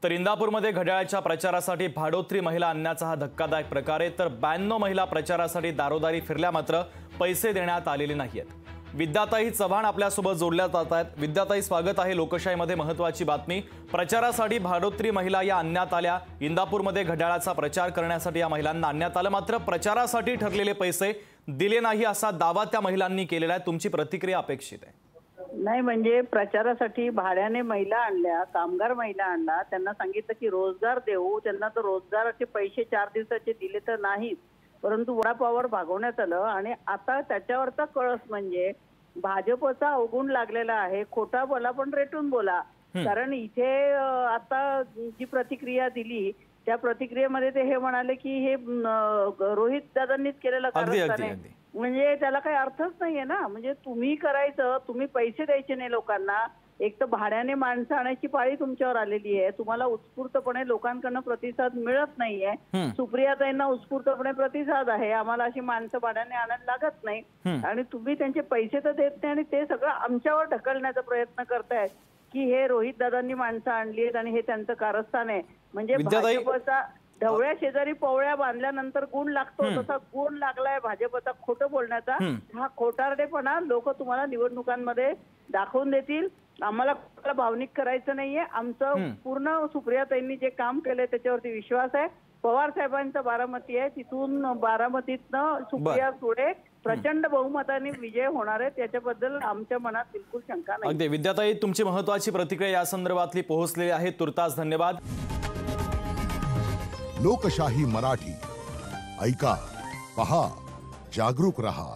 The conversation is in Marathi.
तर इंदापूरमध्ये घड्याळाच्या प्रचारासाठी भाडोत्री महिला आणण्याचा हा धक्कादायक प्रकार आहे। तर 92 महिला प्रचारासाठी दारोदारी फिरल्या मात्र पैसे देण्यात आलेले नाहीत। विद्याताई चव्हाण आपल्यासोबत जोडल्या जात आहेत। विद्याताई, स्वागत आहे। लोकशाहीमध्ये महत्त्वाची बातमी, प्रचारासाठी भाडोत्री महिला या आणण्यात आल्या। इंदापूरमध्ये घड्याळाचा प्रचार करण्यासाठी या महिलांना आणण्यात आलं, मात्र प्रचारासाठी ठरलेले पैसे दिले नाही असा दावा त्या महिलांनी केलेला आहे। तुमची प्रतिक्रिया अपेक्षित आहे। नाही, म्हणजे प्रचारासाठी भाड्याने महिला आणल्या, कामगार महिला आणला, त्यांना सांगितलं की रोजगार देऊ, त्यांना तर रोजगाराचे पैसे 4 दिवसाचे दिले तर नाहीत, परंतु वडापावर भागवण्यात आलं। आणि आता त्याच्यावरचा कळस म्हणजे भाजपचा अवगुण लागलेला आहे। खोटा बोला पण रेटून बोला, कारण इथे आता जी प्रतिक्रिया दिली त्या प्रतिक्रियेमध्ये ते हे म्हणाले की हे रोहित दादांनीच केलेलं कारस्थान आहे, म्हणजे त्याला काही अर्थच नाहीये ना। म्हणजे तुम्ही करायचं, तुम्ही पैसे द्यायचे नाही लोकांना, एक तर भाड्याने माणसं आणायची पाळी तुमच्यावर आलेली आहे, तुम्हाला उत्स्फूर्तपणे लोकांकडून प्रतिसाद मिळत नाहीये। सुप्रियाताईंना उत्स्फूर्तपणे प्रतिसाद आहे, आम्हाला अशी माणसं भाड्याने आणायला लागत नाही, आणि तुम्ही त्यांचे पैसे तर देत नाही आणि ते सगळं आमच्यावर ढकलण्याचा प्रयत्न करतायत की हे रोहित दादांनी माणसं आणली आहेत आणि हे त्यांचं कारस्थान आहे। म्हणजे भाजपचा ढवळ्या शेजारी पवळ्या बांधल्यानंतर गुण लागतो, तसा गुण लागलाय भाजपचा खोटं बोलण्याचा। हा खोटारडेपणा लोक तुम्हाला निवडणुकांमध्ये दाखवून देतील। आम्हाला भावनिक करायचं नाहीये, आमचं पूर्ण सुप्रियाताईंनी जे काम केलंय त्याच्यावरती विश्वास आहे। पवार साहेबांचा बारामती आहे, तिथून बारामतीतनं सुप्रिया सुळे प्रचंड बहुमताने विजय होणार आहे, त्याच्याबद्दल आमच्या मनात बिलकुल शंका नाही। अगदी विद्याताई, तुमची महत्त्वाची प्रतिक्रिया या संदर्भातली पोहोचलेली आहे, तुर्तास धन्यवाद। लोकशाही मराठी ऐका, पहा, जागरूक रहा।